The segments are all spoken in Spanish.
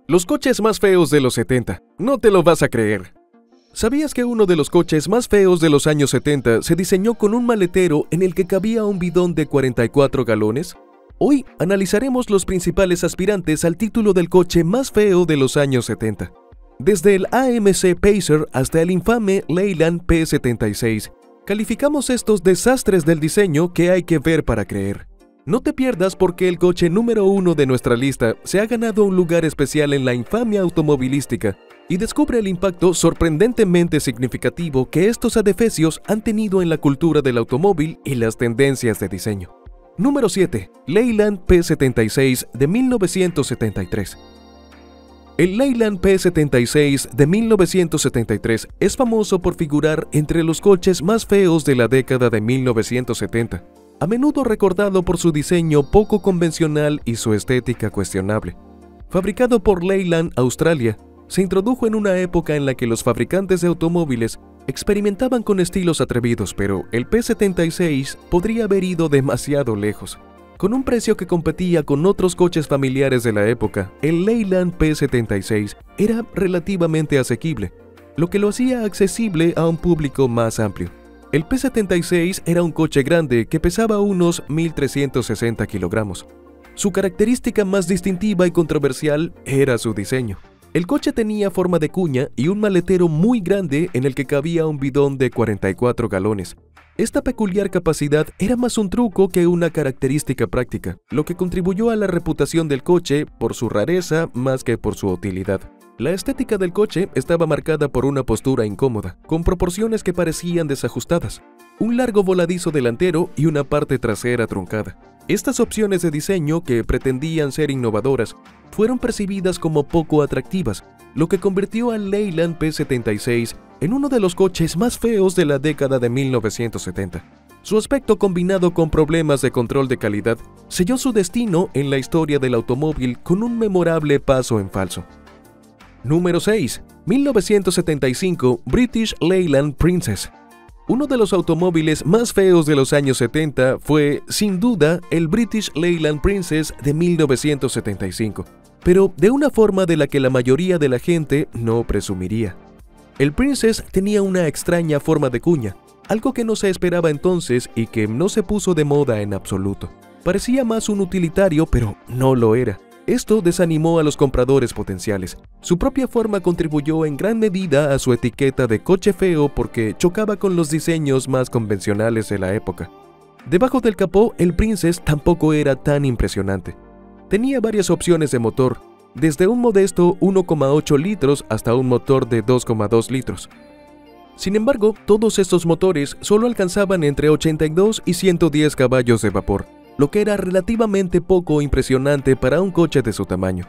Los coches más feos de los 70. No te lo vas a creer. ¿Sabías que uno de los coches más feos de los años 70 se diseñó con un maletero en el que cabía un bidón de 44 galones? Hoy analizaremos los principales aspirantes al título del coche más feo de los años 70. Desde el AMC Pacer hasta el infame Leyland P76, calificamos estos desastres del diseño que hay que ver para creer. No te pierdas porque el coche número 1 de nuestra lista se ha ganado un lugar especial en la infamia automovilística y descubre el impacto sorprendentemente significativo que estos adefesios han tenido en la cultura del automóvil y las tendencias de diseño. Número 7. Leyland P76 de 1973. El Leyland P76 de 1973 es famoso por figurar entre los coches más feos de la década de 1970. A menudo recordado por su diseño poco convencional y su estética cuestionable. Fabricado por Leyland Australia, se introdujo en una época en la que los fabricantes de automóviles experimentaban con estilos atrevidos, pero el P76 podría haber ido demasiado lejos. Con un precio que competía con otros coches familiares de la época, el Leyland P76 era relativamente asequible, lo que lo hacía accesible a un público más amplio. El P76 era un coche grande que pesaba unos 1.360 kilogramos. Su característica más distintiva y controversial era su diseño. El coche tenía forma de cuña y un maletero muy grande en el que cabía un bidón de 44 galones. Esta peculiar capacidad era más un truco que una característica práctica, lo que contribuyó a la reputación del coche por su rareza más que por su utilidad. La estética del coche estaba marcada por una postura incómoda, con proporciones que parecían desajustadas, un largo voladizo delantero y una parte trasera truncada. Estas opciones de diseño, que pretendían ser innovadoras, fueron percibidas como poco atractivas, lo que convirtió al Leyland P76 en uno de los coches más feos de la década de 1970. Su aspecto, combinado con problemas de control de calidad, selló su destino en la historia del automóvil con un memorable paso en falso. Número 6. 1975 British Leyland Princess. Uno de los automóviles más feos de los años 70 fue, sin duda, el British Leyland Princess de 1975, pero de una forma de la que la mayoría de la gente no presumiría. El Princess tenía una extraña forma de cuña, algo que no se esperaba entonces y que no se puso de moda en absoluto. Parecía más un utilitario, pero no lo era. Esto desanimó a los compradores potenciales. Su propia forma contribuyó en gran medida a su etiqueta de coche feo porque chocaba con los diseños más convencionales de la época. Debajo del capó, el Princess tampoco era tan impresionante. Tenía varias opciones de motor, desde un modesto 1,8 litros hasta un motor de 2,2 litros. Sin embargo, todos estos motores solo alcanzaban entre 82 y 110 caballos de vapor, lo que era relativamente poco impresionante para un coche de su tamaño.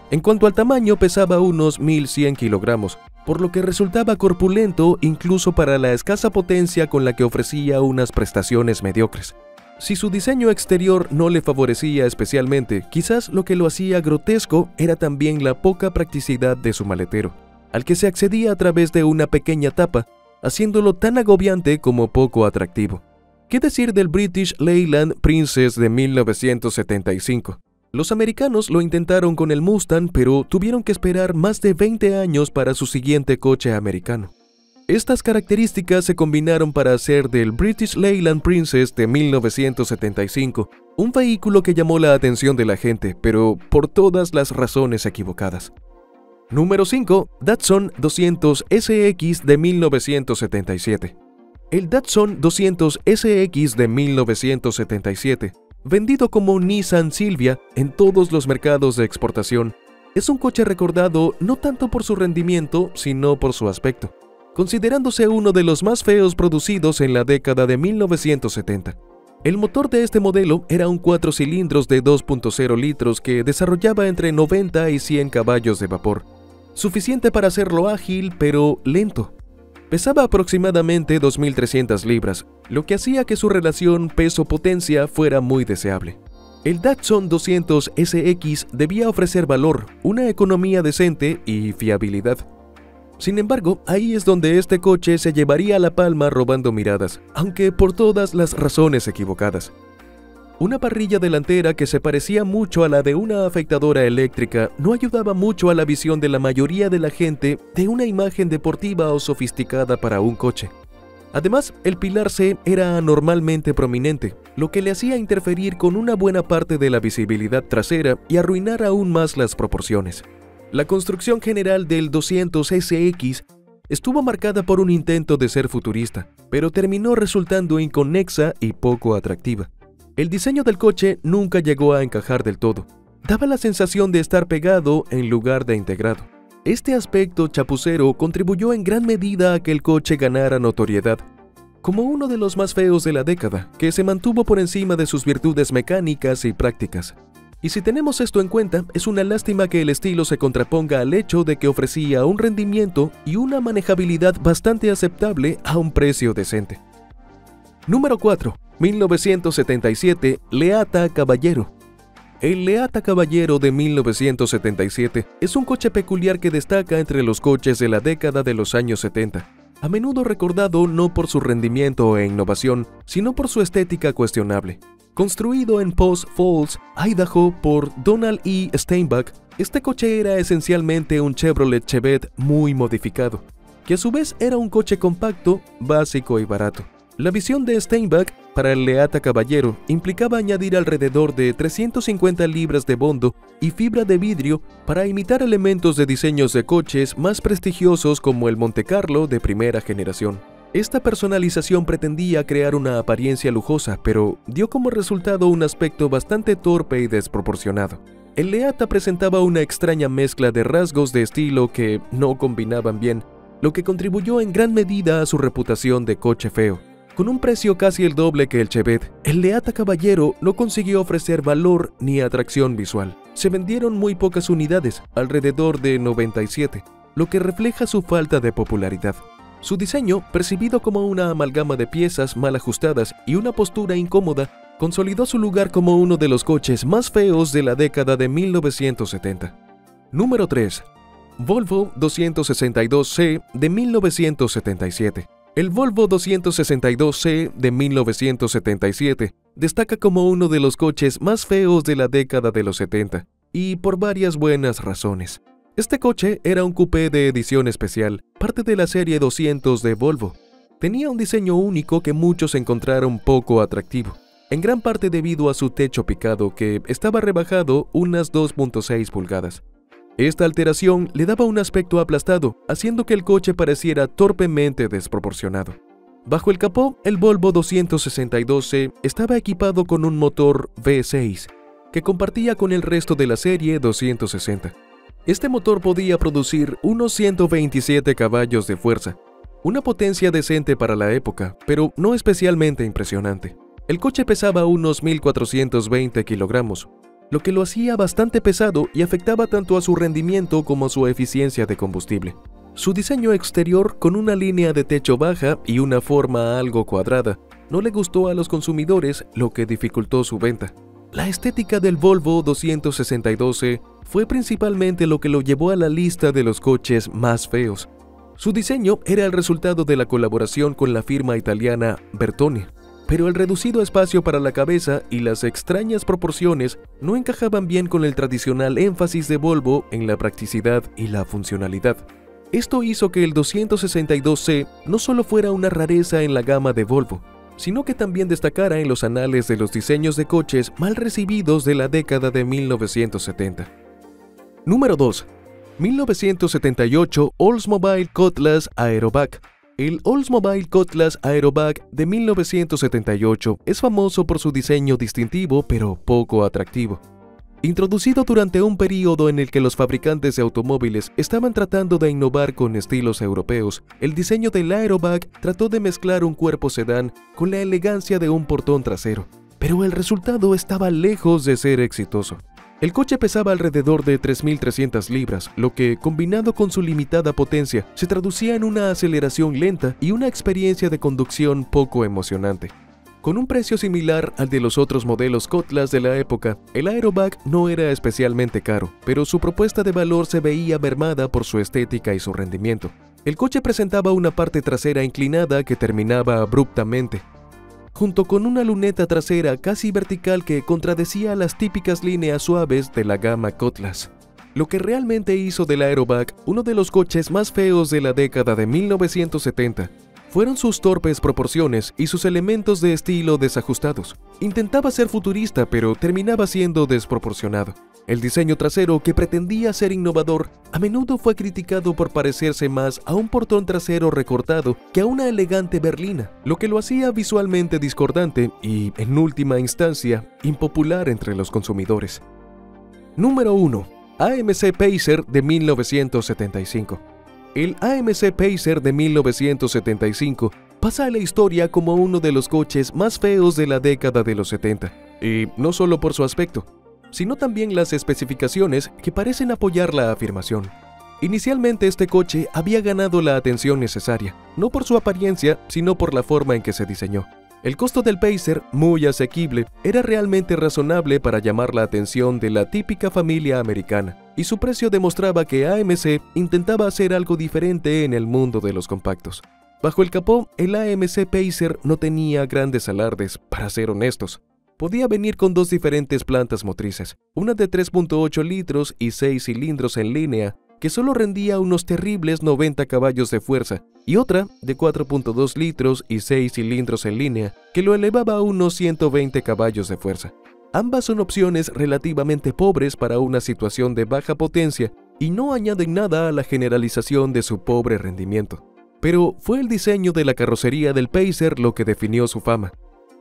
En cuanto al tamaño, pesaba unos 1.100 kilogramos, por lo que resultaba corpulento incluso para la escasa potencia con la que ofrecía unas prestaciones mediocres. Si su diseño exterior no le favorecía especialmente, quizás lo que lo hacía grotesco era también la poca practicidad de su maletero, al que se accedía a través de una pequeña tapa, haciéndolo tan agobiante como poco atractivo. ¿Qué decir del British Leyland Princess de 1975? Los americanos lo intentaron con el Mustang, pero tuvieron que esperar más de 20 años para su siguiente coche americano. Estas características se combinaron para hacer del British Leyland Princess de 1975 un vehículo que llamó la atención de la gente, pero por todas las razones equivocadas. Número 5. Datsun 200 SX de 1977. El Datsun 200 SX de 1977, vendido como Nissan Silvia en todos los mercados de exportación, es un coche recordado no tanto por su rendimiento, sino por su aspecto, considerándose uno de los más feos producidos en la década de 1970. El motor de este modelo era un 4 cilindros de 2.0 litros que desarrollaba entre 90 y 100 caballos de vapor, suficiente para hacerlo ágil pero lento. Pesaba aproximadamente 2.300 libras, lo que hacía que su relación peso-potencia fuera muy deseable. El Datsun 200 SX debía ofrecer valor, una economía decente y fiabilidad. Sin embargo, ahí es donde este coche se llevaría la palma robando miradas, aunque por todas las razones equivocadas. Una parrilla delantera que se parecía mucho a la de una afeitadora eléctrica no ayudaba mucho a la visión de la mayoría de la gente de una imagen deportiva o sofisticada para un coche. Además, el pilar C era anormalmente prominente, lo que le hacía interferir con una buena parte de la visibilidad trasera y arruinar aún más las proporciones. La construcción general del 200 SX estuvo marcada por un intento de ser futurista, pero terminó resultando inconexa y poco atractiva. El diseño del coche nunca llegó a encajar del todo. Daba la sensación de estar pegado en lugar de integrado. Este aspecto chapucero contribuyó en gran medida a que el coche ganara notoriedad, como uno de los más feos de la década, que se mantuvo por encima de sus virtudes mecánicas y prácticas. Y si tenemos esto en cuenta, es una lástima que el estilo se contraponga al hecho de que ofrecía un rendimiento y una manejabilidad bastante aceptable a un precio decente. Número 4. 1977 Leata Caballero. El Leata Caballero de 1977 es un coche peculiar que destaca entre los coches de la década de los años 70, a menudo recordado no por su rendimiento e innovación, sino por su estética cuestionable. Construido en Post Falls, Idaho por Donald E. Steinbach, este coche era esencialmente un Chevrolet Chevette muy modificado, que a su vez era un coche compacto, básico y barato. La visión de Steinbach para el Leata Caballero implicaba añadir alrededor de 350 libras de bondo y fibra de vidrio para imitar elementos de diseños de coches más prestigiosos como el Montecarlo de primera generación. Esta personalización pretendía crear una apariencia lujosa, pero dio como resultado un aspecto bastante torpe y desproporcionado. El Leata presentaba una extraña mezcla de rasgos de estilo que no combinaban bien, lo que contribuyó en gran medida a su reputación de coche feo. Con un precio casi el doble que el Chevette, el Leata Caballero no consiguió ofrecer valor ni atracción visual. Se vendieron muy pocas unidades, alrededor de 97, lo que refleja su falta de popularidad. Su diseño, percibido como una amalgama de piezas mal ajustadas y una postura incómoda, consolidó su lugar como uno de los coches más feos de la década de 1970. Número 3. Volvo 262C de 1977. El Volvo 262C de 1977 destaca como uno de los coches más feos de la década de los 70, y por varias buenas razones. Este coche era un coupé de edición especial, parte de la serie 200 de Volvo. Tenía un diseño único que muchos encontraron poco atractivo, en gran parte debido a su techo picado que estaba rebajado unas 2.6 pulgadas. Esta alteración le daba un aspecto aplastado, haciendo que el coche pareciera torpemente desproporcionado. Bajo el capó, el Volvo 262C estaba equipado con un motor V6, que compartía con el resto de la serie 260. Este motor podía producir unos 127 caballos de fuerza, una potencia decente para la época, pero no especialmente impresionante. El coche pesaba unos 1.420 kilogramos, lo que lo hacía bastante pesado y afectaba tanto a su rendimiento como a su eficiencia de combustible. Su diseño exterior, con una línea de techo baja y una forma algo cuadrada, no le gustó a los consumidores, lo que dificultó su venta. La estética del Volvo 262C fue principalmente lo que lo llevó a la lista de los coches más feos. Su diseño era el resultado de la colaboración con la firma italiana Bertone, pero el reducido espacio para la cabeza y las extrañas proporciones no encajaban bien con el tradicional énfasis de Volvo en la practicidad y la funcionalidad. Esto hizo que el 262C no solo fuera una rareza en la gama de Volvo, sino que también destacara en los anales de los diseños de coches mal recibidos de la década de 1970. Número 2. 1978 Oldsmobile Cutlass Aerobac. El Oldsmobile Cutlass Aerobac de 1978 es famoso por su diseño distintivo pero poco atractivo. Introducido durante un período en el que los fabricantes de automóviles estaban tratando de innovar con estilos europeos, el diseño del Aerobac trató de mezclar un cuerpo sedán con la elegancia de un portón trasero, pero el resultado estaba lejos de ser exitoso. El coche pesaba alrededor de 3.300 libras, lo que, combinado con su limitada potencia, se traducía en una aceleración lenta y una experiencia de conducción poco emocionante. Con un precio similar al de los otros modelos Cutlass de la época, el Aerobac no era especialmente caro, pero su propuesta de valor se veía mermada por su estética y su rendimiento. El coche presentaba una parte trasera inclinada que terminaba abruptamente, junto con una luneta trasera casi vertical que contradecía las típicas líneas suaves de la gama Cutlass. Lo que realmente hizo del Aerobac uno de los coches más feos de la década de 1970 fueron sus torpes proporciones y sus elementos de estilo desajustados. Intentaba ser futurista, pero terminaba siendo desproporcionado. El diseño trasero, que pretendía ser innovador, a menudo fue criticado por parecerse más a un portón trasero recortado que a una elegante berlina, lo que lo hacía visualmente discordante y, en última instancia, impopular entre los consumidores. Número 1. AMC Pacer de 1975. El AMC Pacer de 1975 pasa a la historia como uno de los coches más feos de la década de los 70, y no solo por su aspecto, sino también las especificaciones que parecen apoyar la afirmación. Inicialmente este coche había ganado la atención necesaria, no por su apariencia, sino por la forma en que se diseñó. El costo del Pacer, muy asequible, era realmente razonable para llamar la atención de la típica familia americana, y su precio demostraba que AMC intentaba hacer algo diferente en el mundo de los compactos. Bajo el capó, el AMC Pacer no tenía grandes alardes, para ser honestos. Podía venir con dos diferentes plantas motrices, una de 3.8 litros y 6 cilindros en línea, que solo rendía unos terribles 90 caballos de fuerza, y otra de 4.2 litros y 6 cilindros en línea, que lo elevaba a unos 120 caballos de fuerza. Ambas son opciones relativamente pobres para una situación de baja potencia y no añaden nada a la generalización de su pobre rendimiento. Pero fue el diseño de la carrocería del Pacer lo que definió su fama.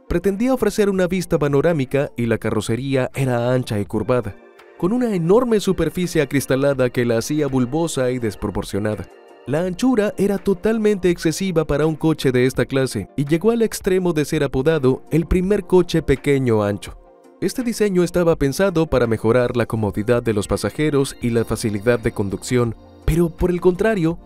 Pretendía ofrecer una vista panorámica y la carrocería era ancha y curvada, con una enorme superficie acristalada que la hacía bulbosa y desproporcionada. La anchura era totalmente excesiva para un coche de esta clase y llegó al extremo de ser apodado el primer coche pequeño ancho. Este diseño estaba pensado para mejorar la comodidad de los pasajeros y la facilidad de conducción, pero por el contrario,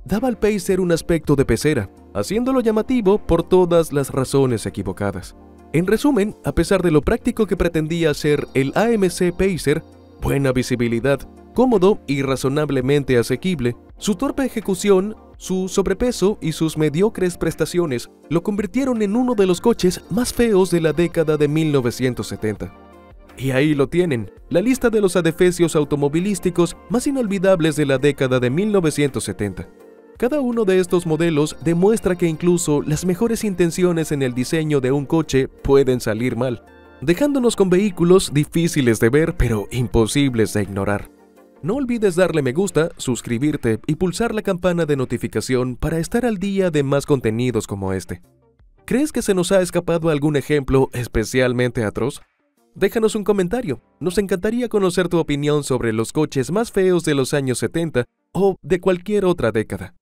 daba al Pacer un aspecto de pecera, haciéndolo llamativo por todas las razones equivocadas. En resumen, a pesar de lo práctico que pretendía ser el AMC Pacer, buena visibilidad, cómodo y razonablemente asequible, su torpe ejecución, su sobrepeso y sus mediocres prestaciones lo convirtieron en uno de los coches más feos de la década de 1970. Y ahí lo tienen, la lista de los adefesios automovilísticos más inolvidables de la década de 1970. Cada uno de estos modelos demuestra que incluso las mejores intenciones en el diseño de un coche pueden salir mal, dejándonos con vehículos difíciles de ver pero imposibles de ignorar. No olvides darle me gusta, suscribirte y pulsar la campana de notificación para estar al día de más contenidos como este. ¿Crees que se nos ha escapado algún ejemplo especialmente atroz? Déjanos un comentario, nos encantaría conocer tu opinión sobre los coches más feos de los años 70 o de cualquier otra década.